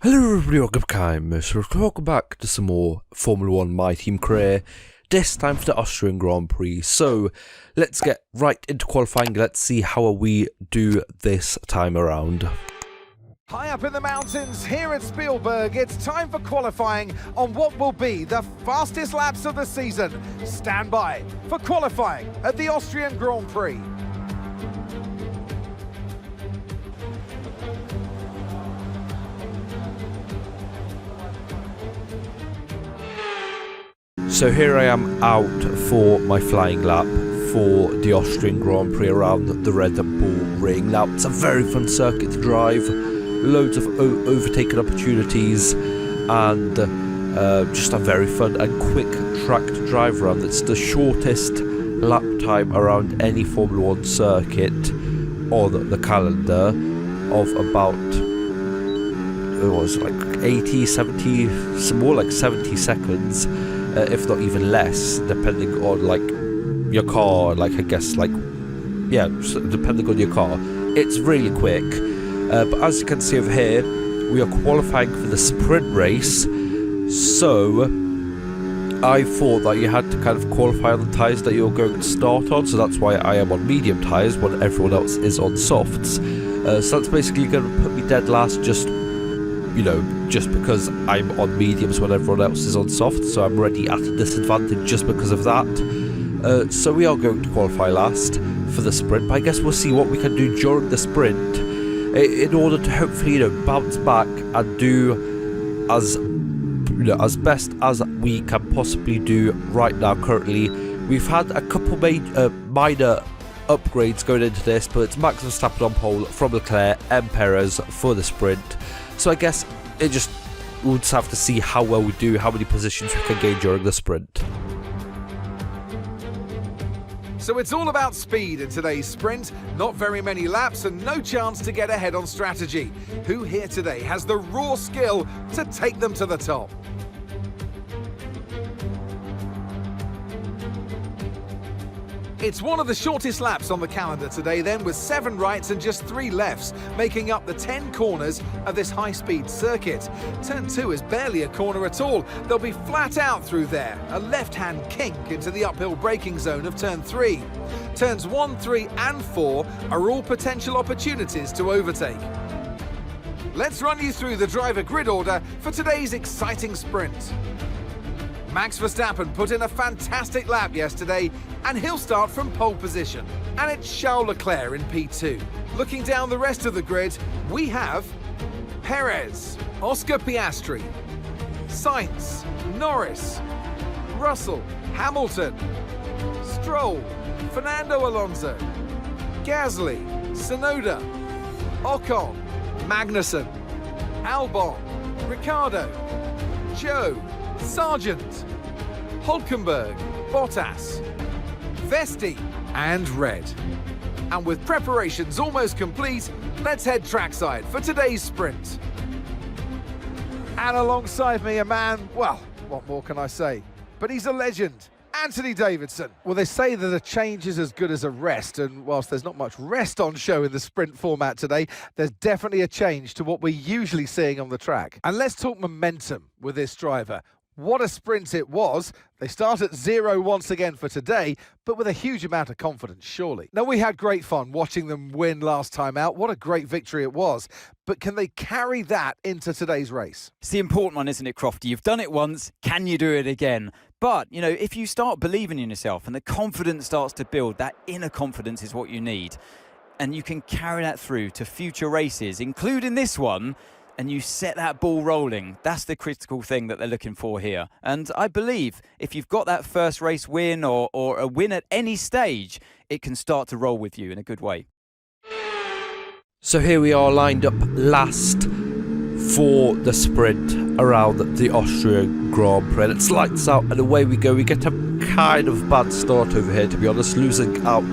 Hello everybody, welcome welcome back to some more Formula 1 My Team career, this time for the Austrian Grand Prix. So let's get right into qualifying. Let's see how we do this time around. High up in the mountains here at Spielberg, it's time for qualifying on what will be the fastest laps of the season. Stand by for qualifying at the Austrian Grand Prix. So here I am out for my flying lap for the Austrian Grand Prix around the Red Bull Ring. Now it's a very fun circuit to drive, loads of overtaking opportunities, and just a very fun and quick track to drive around. It's the shortest lap time around any Formula 1 circuit on the calendar of about, it was like 80, 70, some more like 70 seconds. If not even less, depending on like your car, like I guess like, yeah, depending on your car. It's really quick, but as you can see over here, we are qualifying for the sprint race, so I thought that you had to kind of qualify on the tyres that you're going to start on, so that's why I am on medium tyres when everyone else is on softs. So that's basically going to put me dead last, just because I'm on mediums when everyone else is on soft, so I'm already at a disadvantage just because of that. So we are going to qualify last for the sprint, but I guess we'll see what we can do during the sprint in order to hopefully, bounce back and do as best as we can possibly do right now. Currently, we've had a couple minor upgrades going into this, but it's Max Verstappen on pole from Leclerc and Perez for the sprint. So I guess we'll just have to see how well we do, how many positions we can gain during the sprint. So it's all about speed in today's sprint. Not very many laps and no chance to get ahead on strategy. Who here today has the raw skill to take them to the top? It's one of the shortest laps on the calendar today then, with 7 rights and just 3 lefts, making up the 10 corners of this high-speed circuit. Turn 2 is barely a corner at all. They'll be flat out through there. A left-hand kink into the uphill braking zone of turn 3. Turns 1, 3 and 4 are all potential opportunities to overtake. Let's run you through the driver grid order for today's exciting sprint. Max Verstappen put in a fantastic lap yesterday, and he'll start from pole position. And it's Charles Leclerc in P2. Looking down the rest of the grid, we have Perez, Oscar Piastri, Sainz, Norris, Russell, Hamilton, Stroll, Fernando Alonso, Gasly, Tsunoda, Ocon, Magnussen, Albon, Ricciardo, Joe, Sargent, Hulkenberg, Bottas, Vesti and Red. And with preparations almost complete, let's head trackside for today's sprint. And alongside me a man, well, what more can I say? But he's a legend, Anthony Davidson. Well, they say that a change is as good as a rest, and whilst there's not much rest on show in the sprint format today, there's definitely a change to what we're usually seeing on the track. And let's talk momentum with this driver. What a sprint it was. They start at 0 once again for today, but with a huge amount of confidence, surely. Now, we had great fun watching them win last time out. What a great victory it was. But can they carry that into today's race? It's the important one, isn't it, Crofty? You've done it once. Can you do it again? But, if you start believing in yourself and the confidence starts to build, that inner confidence is what you need. And you can carry that through to future races, including this one, and you set that ball rolling. That's the critical thing that they're looking for here. And I believe if you've got that first race win or a win at any stage, it can start to roll with you in a good way. So here we are lined up last for the sprint around the Austrian Grand Prix. It's lights out and away we go. We get a kind of bad start over here, to be honest, losing out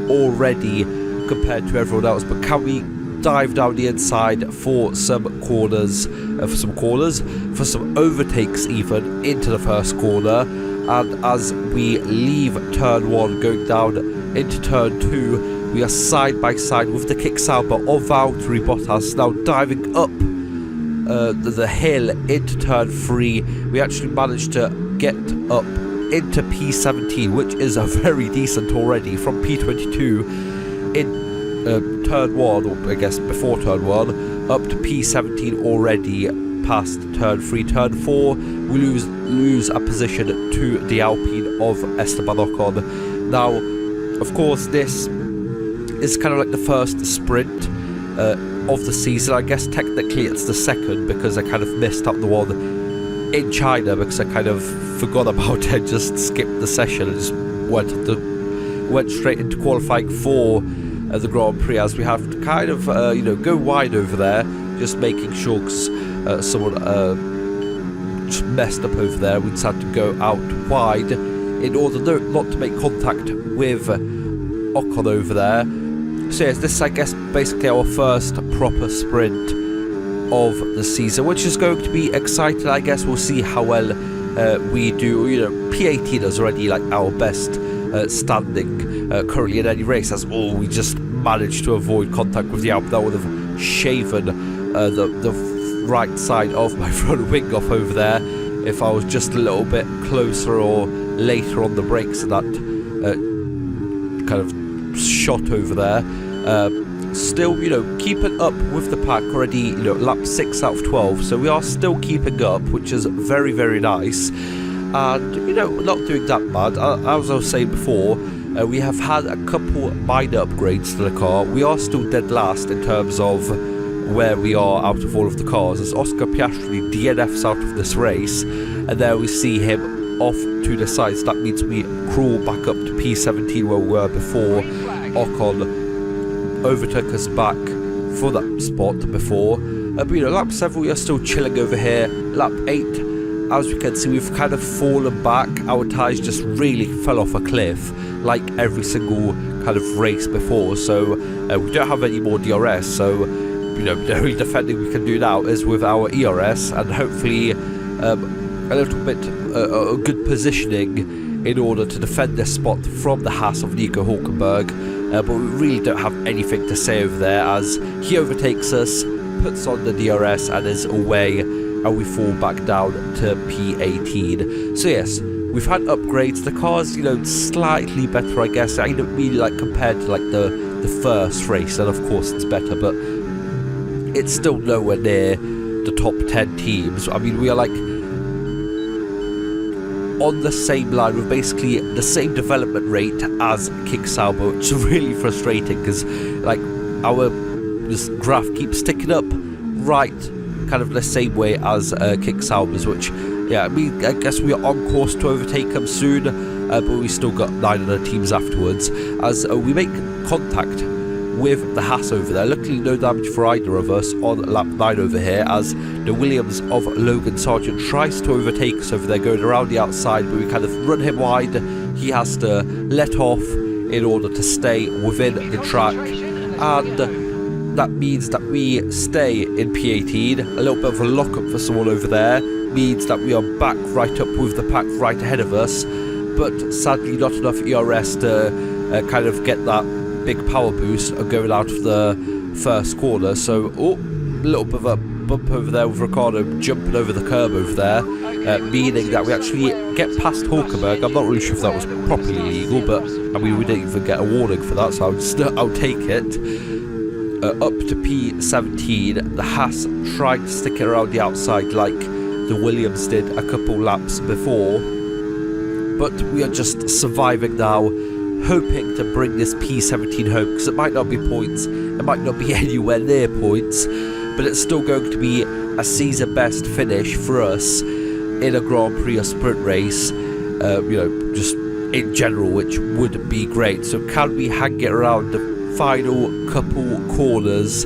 already compared to everyone else. But can we dive down the inside for some corners, for some overtakes even into the first corner? And as we leave turn 1 going down into turn 2, we are side by side with the kick salver of Valtteri Bottas, now diving up the hill into turn 3, we actually managed to get up into P17, which is a very decent already, from P22 in turn 1, or I guess before turn 1, up to P17 already past turn 3. Turn 4, we lose a position to the Alpine of Esteban Ocon. Now, of course, this is kind of like the first sprint of the season. I guess technically it's the second, because I kind of missed out the one in China because I kind of forgot about it, just skipped the session and just went straight into qualifying for the Grand Prix, as we have to kind of go wide over there, just making sure, because someone just messed up over there. We just had to go out wide in order not to make contact with Ocon over there. So yes, this is, I guess, basically our first proper sprint of the season, which is going to be exciting. I guess we'll see how well we do. P18 is already like our best standing currently in any race, as we just managed to avoid contact with the Alp. That would have shaven the right side of my front wing off over there if I was just a little bit closer or later on the brakes of that kind of shot over there. Still, keeping up with the pack already, lap 6 out of 12, so we are still keeping up, which is very, very nice. And, not doing that bad. As I was saying before, we have had a couple minor upgrades to the car. We are still dead last in terms of where we are out of all of the cars, as Oscar Piastri DNFs out of this race, and there we see him off to the side. So that means we crawl back up to P17 where we were before Ocon overtook us back for that spot before. But lap 7 we are still chilling over here. Lap 8, as we can see, we've kind of fallen back. Our tyres just really fell off a cliff like every single kind of race before, so we don't have any more DRS, so the only defending we can do now is with our ERS, and hopefully a little bit a good positioning in order to defend this spot from the Haas of Nico Hülkenberg. But we really don't have anything to say over there, as he overtakes us, puts on the DRS and is away, and we fall back down to P18. So yes, we've had upgrades. The car's slightly better, I guess. I don't mean like compared to like the first race, and of course it's better, but it's still nowhere near the top 10 teams. I mean, we are like on the same line with basically the same development rate as Kick Sauber, which is really frustrating, because like this graph keeps sticking up right kind of the same way as Kick Sauber's, which I guess we are on course to overtake them soon, but we still got 9 other teams afterwards, as we make contact with the Haas over there. Luckily no damage for either of us on lap 9 over here, as the Williams of Logan Sargent tries to overtake us over there going around the outside, but we kind of run him wide. He has to let off in order to stay within the track, and that means that we stay in P18. A little bit of a lock-up for someone over there means that we are back right up with the pack right ahead of us, but sadly not enough ERS to kind of get that big power boost going out of the first corner. So a little bit of a bump over there with Ricciardo jumping over the curb over there, meaning that we actually get past Hülkenberg. I'm not really sure if that was properly legal, but I mean, we didn't even get a warning for that, so I'll take it. Up to P17, the Haas tried to stick it around the outside like the Williams did a couple laps before, but we are just surviving now, hoping to bring this P17 home, because it might not be points, it might not be anywhere near points, but it's still going to be a season best finish for us in a Grand Prix or sprint race, just in general, which would be great. So can we hang it around the final couple corners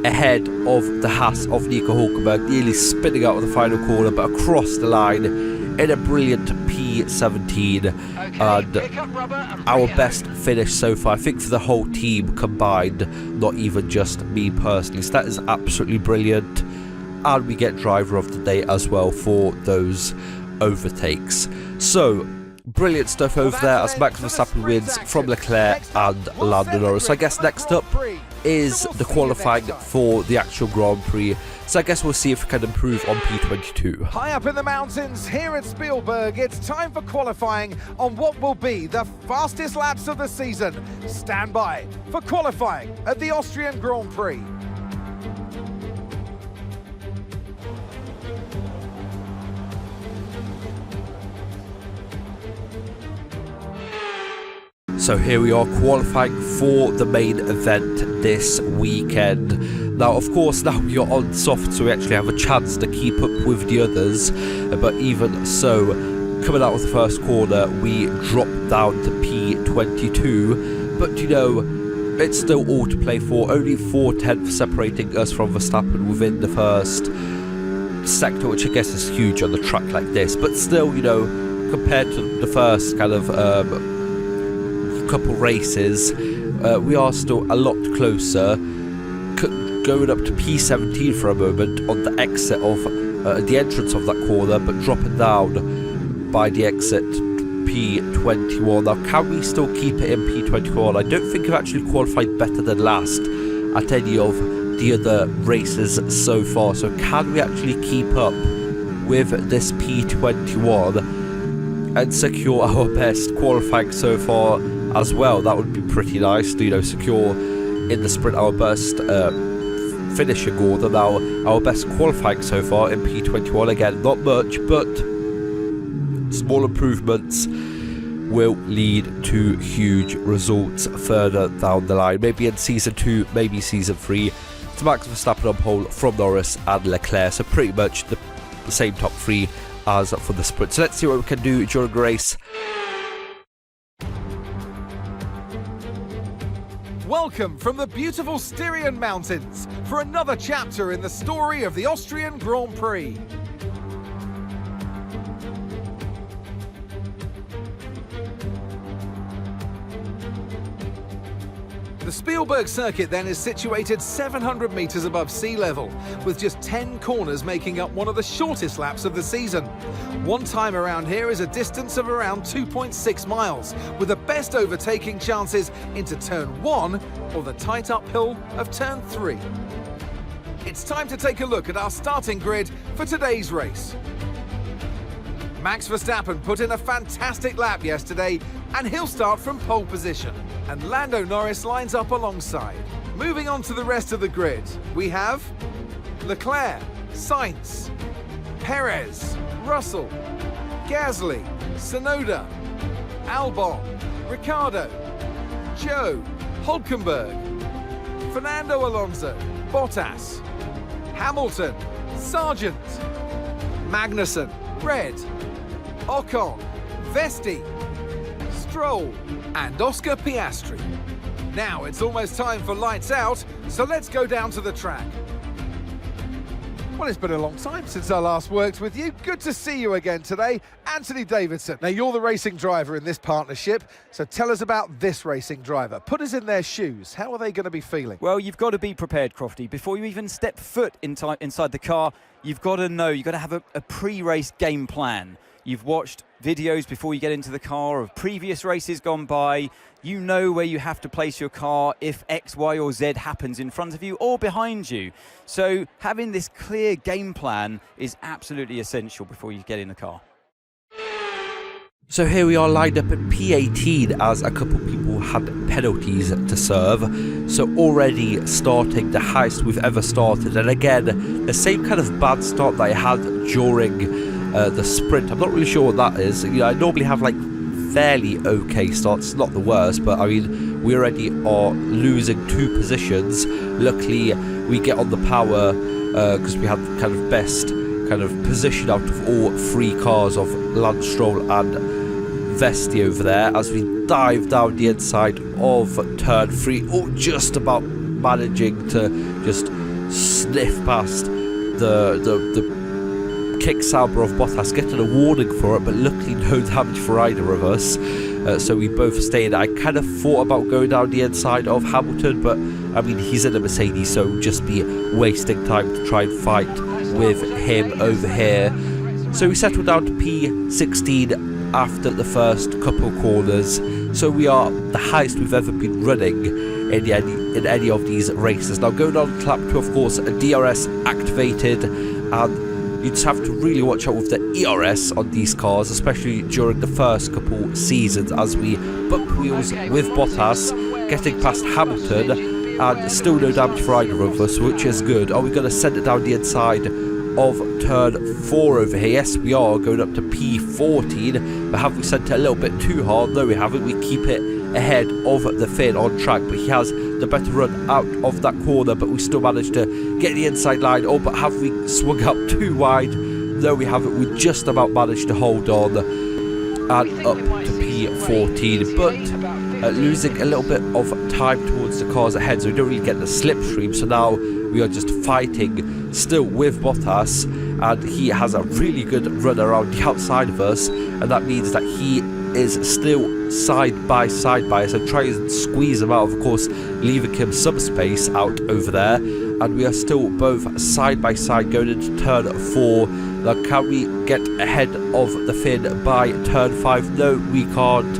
ahead of the Haas of Nico Hülkenberg, nearly spinning out of the final corner, but across the line in a brilliant P17, and our best finish so far, I think, for the whole team combined, not even just me personally. So that is absolutely brilliant, and we get driver of the day as well for those overtakes. So brilliant stuff over there as Max Verstappen wins from Leclerc and Lando Norris. So I guess next up is the qualifying for the actual Grand Prix. So I guess we'll see if we can improve on P22. High up in the mountains here at Spielberg, it's time for qualifying on what will be the fastest laps of the season. Stand by for qualifying at the Austrian Grand Prix. So here we are qualifying for the main event this weekend. Now, of course, now we are on soft, so we actually have a chance to keep up with the others. But even so, coming out of the first corner, we drop down to P22. But, you know, it's still all to play for. Only 4 tenths separating us from Verstappen within the first sector, which I guess is huge on a track like this. But still, you know, compared to the first kind of couple races, we are still a lot closer. Going up to P17 for a moment on the exit of the entrance of that corner, but dropping down by the exit P21. Now, can we still keep it in P21? I don't think I've actually qualified better than last at any of the other races so far. So can we actually keep up with this P21 and secure our best qualifying so far as well? That would be pretty nice to, you know, secure in the sprint our best finishing order. Now, our best qualifying so far in P21, again, not much, but small improvements will lead to huge results further down the line. Maybe in Season 2, maybe Season 3, to Max Verstappen on pole from Norris and Leclerc. So pretty much the same top 3 as for the sprint. So let's see what we can do during the race. Welcome from the beautiful Styrian Mountains for another chapter in the story of the Austrian Grand Prix. The Spielberg circuit then is situated 700 metres above sea level, with just 10 corners making up one of the shortest laps of the season. One time around here is a distance of around 2.6 miles, with the best overtaking chances into turn 1 or the tight uphill of turn 3. It's time to take a look at our starting grid for today's race. Max Verstappen put in a fantastic lap yesterday, and he'll start from pole position. And Lando Norris lines up alongside. Moving on to the rest of the grid, we have Leclerc, Sainz, Perez, Russell, Gasly, Tsunoda, Albon, Ricciardo, Joe, Hülkenberg, Fernando Alonso, Bottas, Hamilton, Sargent, Magnussen, Red, Ocon, Vesti, Stroll, and Oscar Piastri. Now it's almost time for lights out, so let's go down to the track. Well, it's been a long time since I last worked with you. Good to see you again today, Anthony Davidson. Now, you're the racing driver in this partnership, so tell us about this racing driver. Put us in their shoes. How are they going to be feeling? Well, you've got to be prepared, Crofty. Before you even step foot inside the car, you've got to know, you've got to have a pre-race game plan. You've watched videos before you get into the car of previous races gone by. You know where you have to place your car if X, Y, or Z happens in front of you or behind you. So having this clear game plan is absolutely essential before you get in the car. So here we are lined up at P18 as a couple people had penalties to serve. So already starting the highest we've ever started. And again, the same kind of bad start that I had during the sprint. I'm not really sure what that is. You know, I normally have like fairly okay starts, not the worst, but I mean, we already are losing 2 positions. Luckily, we get on the power because we had the kind of best kind of position out of all 3 cars of Lance Stroll and Vesti over there as we dive down the inside of turn 3, or just about managing to just sniff past the kick Sauber of Bottas, getting a warning for it, but luckily no damage for either of us. So we both stayed. I kind of thought about going down the inside of Hamilton, but I mean, he's in a Mercedes, so we'd just be wasting time to try and fight with him over here. So we settled down to P16 after the first couple corners. So we are the highest we've ever been running in in any of these races. Now going on to lap 2, of course, DRS activated, and you just have to really watch out with the ERS on these cars, especially during the first couple seasons, as we bump wheels with Bottas, getting past Hamilton, and still no damage for either of us, which is good. Are we going to send it down the inside of turn 4 over here? Yes, we are, going up to P14, but have we sent it a little bit too hard? No, we haven't. We keep it ahead of the Finn on track, but he has the better run out of that corner, but we still managed to get the inside line. Oh, but have we swung up too wide? No, we haven't. We just about managed to hold on and up to P14, but losing a little bit of time towards the cars ahead, so we don't really get the slipstream. So now we are just fighting still with Bottas, and he has a really good run around the outside of us, and that means that he is still side by side by us, and try and squeeze him out, of course leaving him some space out over there, and we are still both side by side going into turn 4. Now can we get ahead of the Finn by turn 5? No, we can't.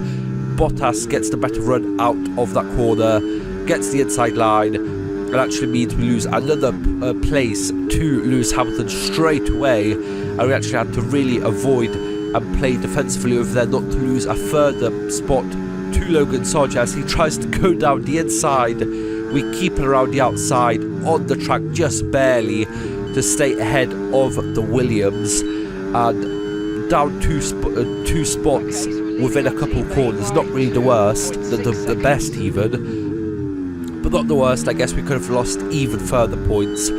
Bottas gets the better run out of that corner, gets the inside line. It actually means we lose another place to Lewis Hamilton straight away, and we actually had to really avoid and play defensively over there not to lose a further spot to Logan Sargent as he tries to go down the inside. We keep it around the outside on the track just barely to stay ahead of the Williams, and down two spots within a couple places. Not really the worst, the best even, but not the worst. I guess we could have lost even further places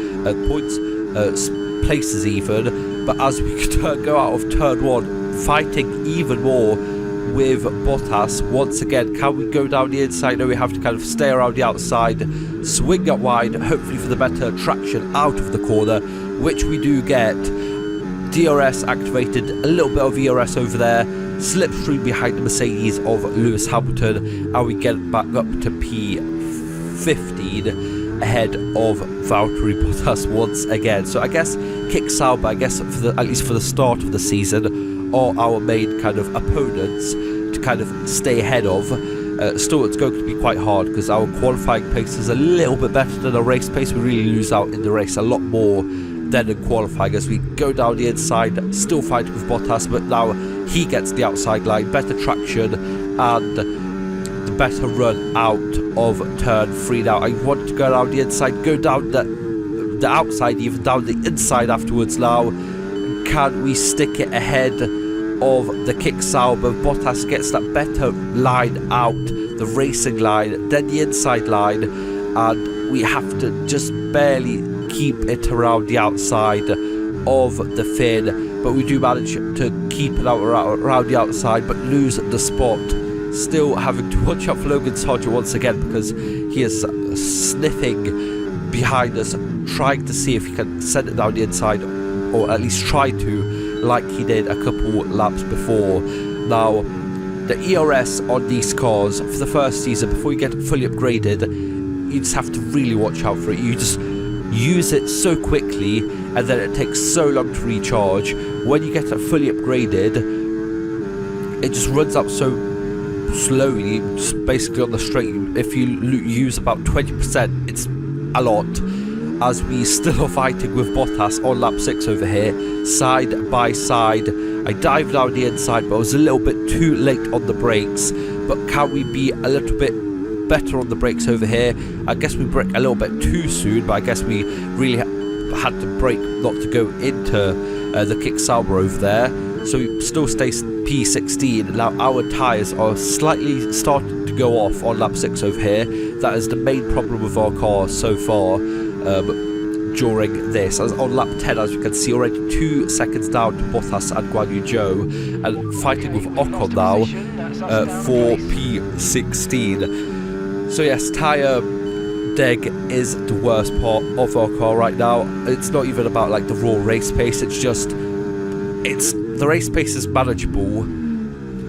even, but as we go out of turn 1, fighting even more with Bottas once again. Can we go down the inside? No, we have to kind of stay around the outside, swing up wide, hopefully for the better traction out of the corner, which we do get. DRS activated, a little bit of ERS over there, slipstream behind the Mercedes of Lewis Hamilton, and we get back up to P15 ahead of Valtteri Bottas once again. So I guess Kick Sauber, I guess at least for the start of the season, are our main kind of opponents to kind of stay ahead of. Still, it's going to be quite hard because our qualifying pace is a little bit better than our race pace. We really lose out in the race a lot more than in qualifying as we go down the inside, still fighting with Bottas, but now he gets the outside line, better traction and the better run out of turn 3. Now I want to go down the inside, go down the outside, even down the inside afterwards. Now can we stick it ahead of the Kick Sauber? Bottas gets that better line out, the racing line, then the inside line, and we have to just barely keep it around the outside of the Finn, but we do manage to keep it out around the outside but lose the spot. Still having to watch out for Logan Sargent once again because he is sniffing behind us, trying to see if he can send it down the inside, or at least try to, like he did a couple laps before. Now the ERS on these cars for the first season, before you get it fully upgraded, you just have to really watch out for it. You just use it so quickly and then it takes so long to recharge. When you get it fully upgraded, it just runs up so slowly, just basically on the straight. If you use about 20%, it's a lot, as we still are fighting with Bottas on lap 6 over here, side by side. I dived down the inside, but I was a little bit too late on the brakes. But can we be a little bit better on the brakes over here? I guess we brake a little bit too soon, but I guess we really had to brake not to go into the Kick Sauber over there. So we still stay P16. Now our tyres are slightly starting to go off on lap 6 over here. That is the main problem with our car so far during this. As on lap 10, as you can see, already 2 seconds down to Bottas and Guan Yu Zhou, and fighting with Ocon now for P16. So yes, tyre deg is the worst part of our car right now. It's not even about like the raw race pace, it's just the race pace is manageable,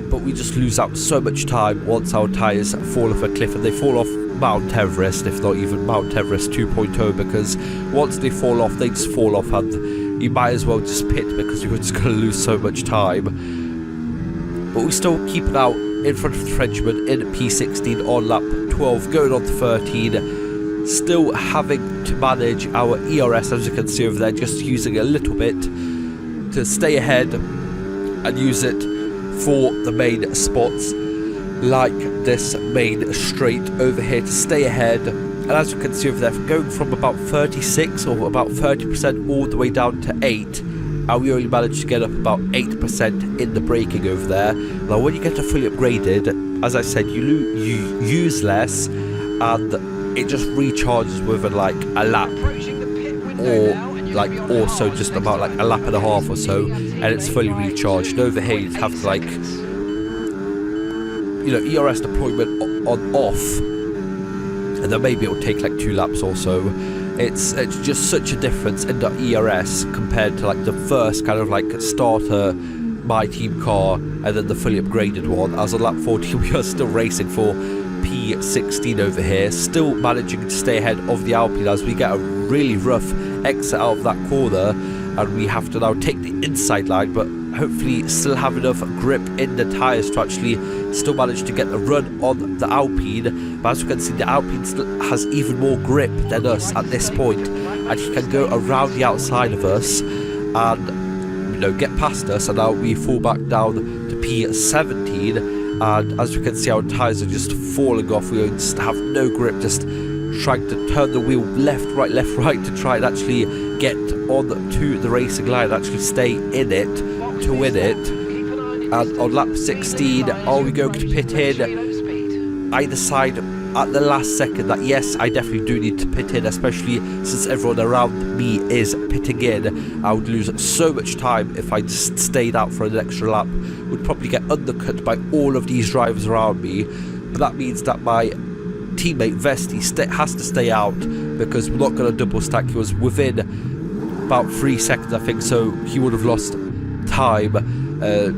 but we just lose out so much time once our tyres fall off a cliff, and they fall off Mount Everest, if not even Mount Everest 2.0, because once they fall off, they just fall off and you might as well just pit because you're just going to lose so much time. But we still keep it out in front of the Frenchman in P16 on lap 12, going on to 13, still having to manage our ERS, as you can see over there, just using a little bit to stay ahead and use it for the main spots, like this main straight over here, to stay ahead. And as you can see over there, going from about 36 or about 30% all the way down to 8, and we only managed to get up about 8% in the braking over there. Now when you get to fully upgraded, as I said, you use less, and it just recharges within like a lap, or like also just about like a lap and a half or so, and it's fully recharged. And over here you have to like, you know, ERS deployment on off, and then maybe it'll take like 2 laps or so. It's just such a difference in the ERS compared to like the first kind of like starter my team car and then the fully upgraded one. As on lap 40 we are still racing for P16 over here, still managing to stay ahead of the Alpine as we get a really rough exit out of that corner, and we have to now take the inside line, but hopefully still have enough grip in the tyres to actually still manage to get the run on the Alpine. But as you can see, the Alpine still has even more grip than us at this point, and he can go around the outside of us and, you know, get past us, and now we fall back down to P17, and as you can see, our tyres are just falling off. We just have no grip, just trying to turn the wheel left, right to try and actually get on to the racing line, actually stay in it to win it. And on lap 16, are we going to pit in? I decide at the last second that yes, I definitely do need to pit in, especially since everyone around me is pitting in. I would lose so much time if I just stayed out for an extra lap. Would probably get undercut by all of these drivers around me, but that means that my teammate Vesti has to stay out, because we're not going to double stack. He was within about 3 seconds, I think, so he would have lost time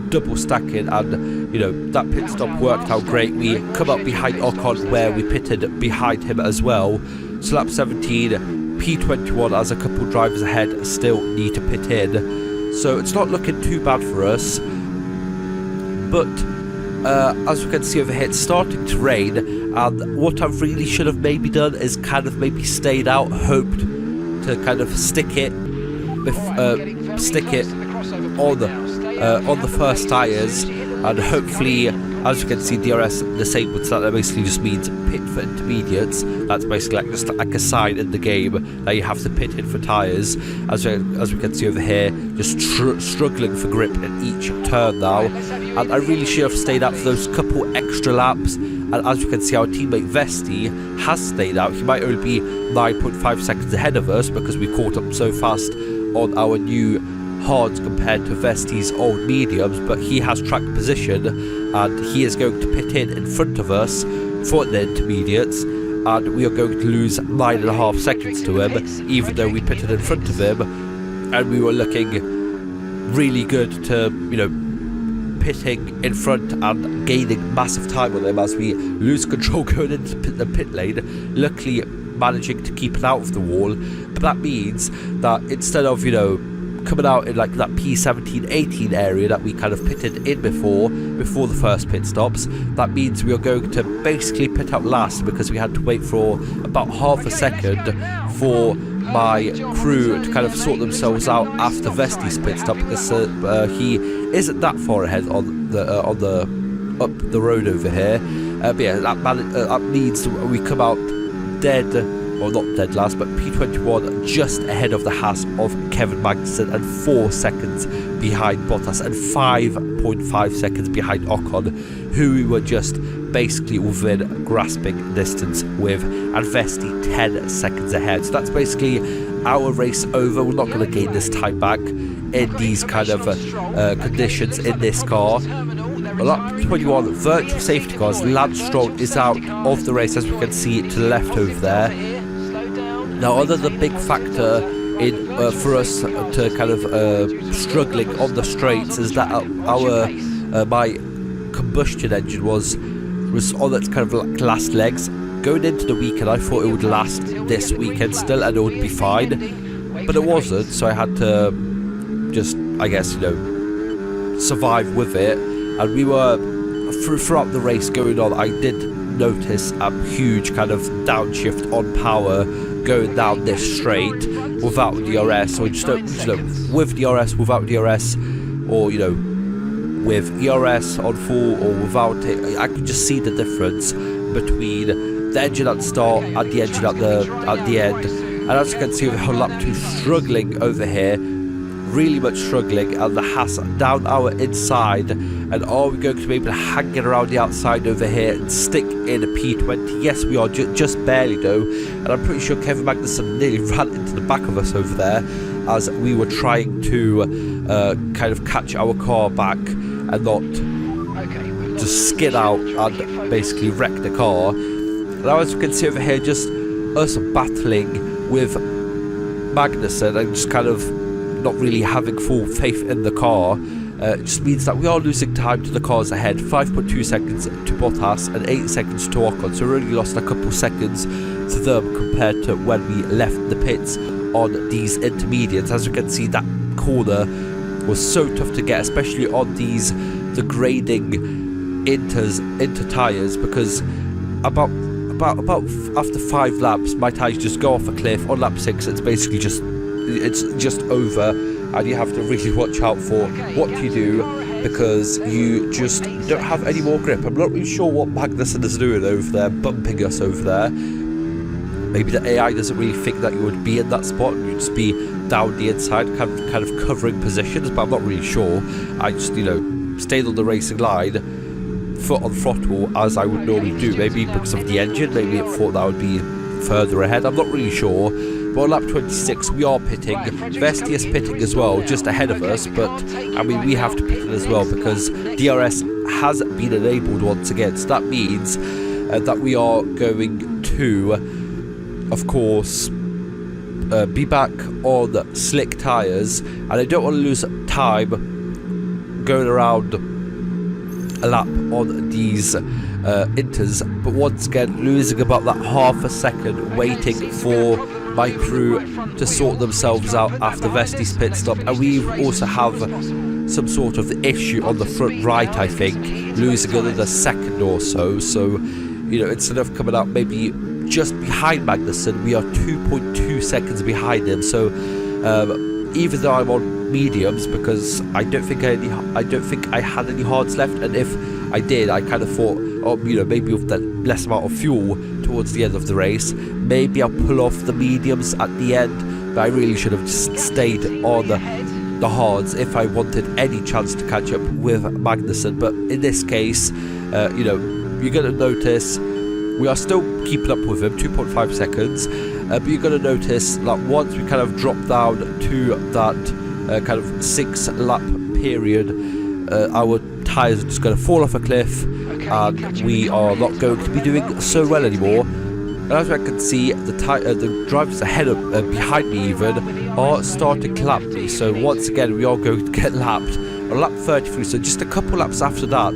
double stacking, and you know, that pit stop worked out great. We come up behind Ocon where we pitted behind him as well. So lap 17, P21 as a couple drivers ahead still need to pit in, so it's not looking too bad for us. But as you can see over here, it's starting to rain, and what I really should have maybe done is kind of maybe stayed out, hoped to kind of stick it on the first tyres, and hopefully, as you can see, DRS disabled, so that basically just means pit for intermediates. That's basically like just like a sign in the game that you have to pit in for tyres. As we can see over here, just struggling for grip in each turn now, and I really should have stayed out for those couple extra laps. And as you can see, our teammate Vesti has stayed out. He might only be 9.5 seconds ahead of us because we caught up so fast on our new hards compared to Vesti's old mediums, but he has track position and he is going to pit in front of us for the intermediates, and we are going to lose 9.5 seconds to him, even though we pitted in front of him and we were looking really good to, you know, pitting in front and gaining massive time on him as we lose control going into the pit lane, luckily managing to keep it out of the wall. But that means that instead of, you know, coming out in like that P17-18 area that we kind of pitted in before the first pit stops, that means we are going to basically pit out last, because we had to wait for about half a second for my crew to kind of sort themselves out after Vesti's pit stop, because he isn't that far ahead on the up the road over here. But yeah, that means we come out dead, or not dead last, but P21 just ahead of the Haas of Kevin Magnussen, and 4 seconds behind Bottas, and 5.5 seconds behind Ocon, who we were just basically within grasping distance with, and Vesti 10 seconds ahead. So that's basically our race over. We're not going to gain this time back in these kind of conditions in this car. Lap 21, virtual safety cars. Lance Stroll is out of the race, as we can see to the left over there. Now, another big factor in for us to kind of struggling on the straights is that my combustion engine was on its kind of like last legs. Going into the weekend, I thought it would last this weekend still and it would be fine, but it wasn't. So I had to just, I guess, you know, survive with it. And we were throughout the race going on, I did notice a huge kind of downshift on power going down this straight without DRS, or just don't, with DRS, without DRS, or with ERS on full or without it. I could just see the difference between the engine at the start and the engine at the end. And as you can see, with lap 2 struggling over here, really much struggling, and the Haas down our inside. And are we going to be able to hang it around the outside over here and stick in a P20? Yes, we are, just barely though. And I'm pretty sure Kevin Magnussen nearly ran into the back of us over there as we were trying to kind of catch our car back and not just skid out and basically wreck the car. Now, as you can see over here, just us battling with Magnussen and just kind of not really having full faith in the car. It just means that we are losing time to the cars ahead. 5.2 seconds to Bottas and 8 seconds to Ocon, so we only lost a couple seconds to them compared to when we left the pits on these intermediates. As you can see, that corner was so tough to get, especially on the grading inter tyres, because about after 5 laps my tyres just go off a cliff. On lap 6 it's basically just over, and you have to really watch out for what you do, because you just don't have any more grip. I'm not really sure what Magnussen is doing over there, bumping us over there. Maybe the AI doesn't really think that you would be in that spot and you'd just be down the inside, kind of covering positions, but I'm not really sure. I just, stayed on the racing line, foot on throttle, as I would normally do. Maybe because of the engine, maybe it thought that would be further ahead, I'm not really sure. But on lap 26 we are pitting. Vesti is pitting as well, just ahead of us, but I mean we have to pit as well because DRS has been enabled once again. So that means that we are going to, of course, be back on slick tyres, and I don't want to lose time going around a lap on these inters, but once again losing about that half a second waiting for my crew to sort themselves out after Vesti's pit stop. And we also have some sort of issue on the front right, I think, losing another second or so. So instead of coming out maybe just behind Magnussen, we are 2.2 seconds behind him. So even though I'm on mediums, because I don't think I had any hards left, and if I did, I kind of thought, maybe with the less amount of fuel towards the end of the race, maybe I'll pull off the mediums at the end, but I really should have just stayed on the hards if I wanted any chance to catch up with Magnussen. But in this case, you're going to notice we are still keeping up with him, 2.5 seconds, but you're going to notice that once we kind of drop down to that kind of 6 lap period, our tyres are just going to fall off a cliff, and we are not going to be doing so well anymore. And as I can see, the drivers ahead of behind me even are starting to lap me. So once again we are going to get lapped on lap 33. So just a couple laps after that,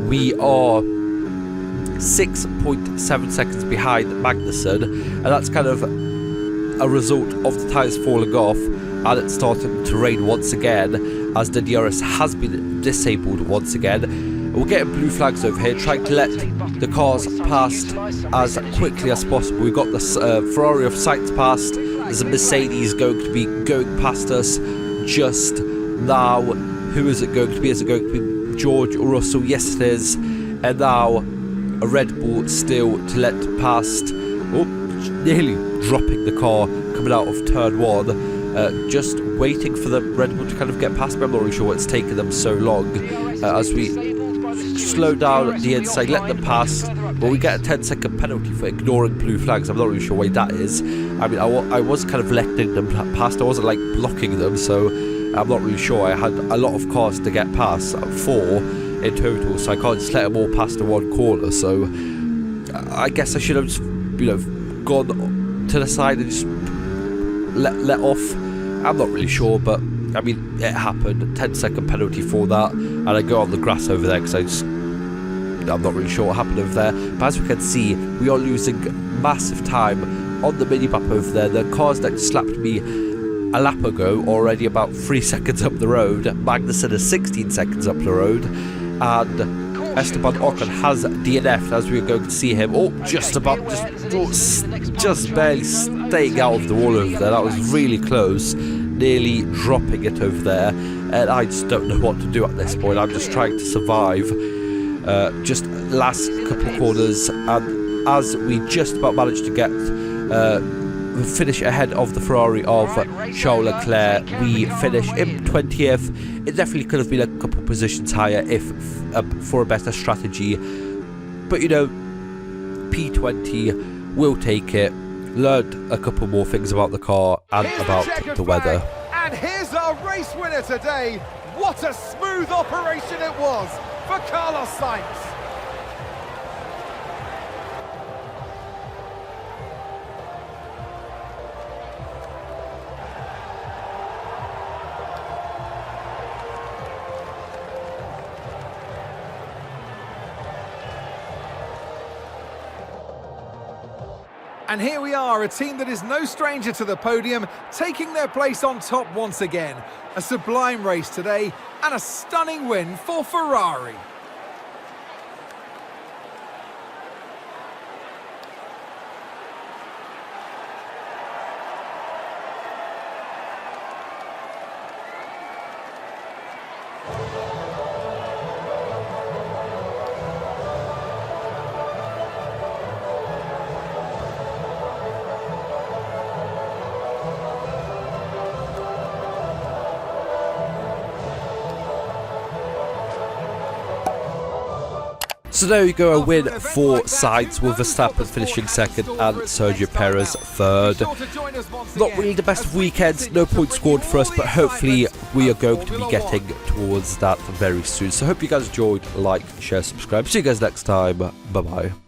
we are 6.7 seconds behind Magnussen, and that's kind of a result of the tyres falling off and it's starting to rain once again, as the DRS has been disabled once again. We're getting blue flags over here, trying to let the cars past as quickly as possible. We've got the Ferrari of sights past. There's a Mercedes going to be going past us just now. Who is it going to be? Is it going to be George Russell? Yes, it is. And now a Red Bull still to let past. Oh, nearly dropping the car coming out of turn 1. Just waiting for the Red Bull to kind of get past me. I'm not really sure what's taken them so long. As we slow down at the inside, let them pass, but we get a 10-second penalty for ignoring blue flags. I'm not really sure why that is. I mean, I was kind of letting them past. I wasn't like blocking them, so I'm not really sure. I had a lot of cars to get past, 4 in total, so I can't just let them all pass the one corner. So I guess I should have just, gone to the side and just let off. I'm not really sure, but I mean, it happened. 10-second penalty for that, and I go on the grass over there because I'm not really sure what happened over there. But as we can see, we are losing massive time on the mini-map over there. The cars that slapped me a lap ago already about 3 seconds up the road. Magnussen is 16 seconds up the road, and Esteban Ocon has DNF'd, as we are going to see him. Oh, just barely staying out of the wall over there. That was really close, nearly dropping it over there. And I just don't know what to do at this point. I'm just trying to survive. Just last couple of corners, and as we just about managed to get finish ahead of the Ferrari of Charles Leclerc, we finish in 20th. It definitely could have been a couple positions higher if for a better strategy, but you know, P20 will take it. Learned a couple more things about the car and about the weather. And here's our race winner today. What a smooth operation it was for Carlos Sainz. And here we are, a team that is no stranger to the podium, taking their place on top once again. A sublime race today, and a stunning win for Ferrari. So there you go, a win for Sainz, with Verstappen finishing second and Sergio Perez third. Not really the best of weekends, no points scored for us, but hopefully we are going to be getting towards that very soon. So hope you guys enjoyed, like, share, subscribe. See you guys next time, bye bye.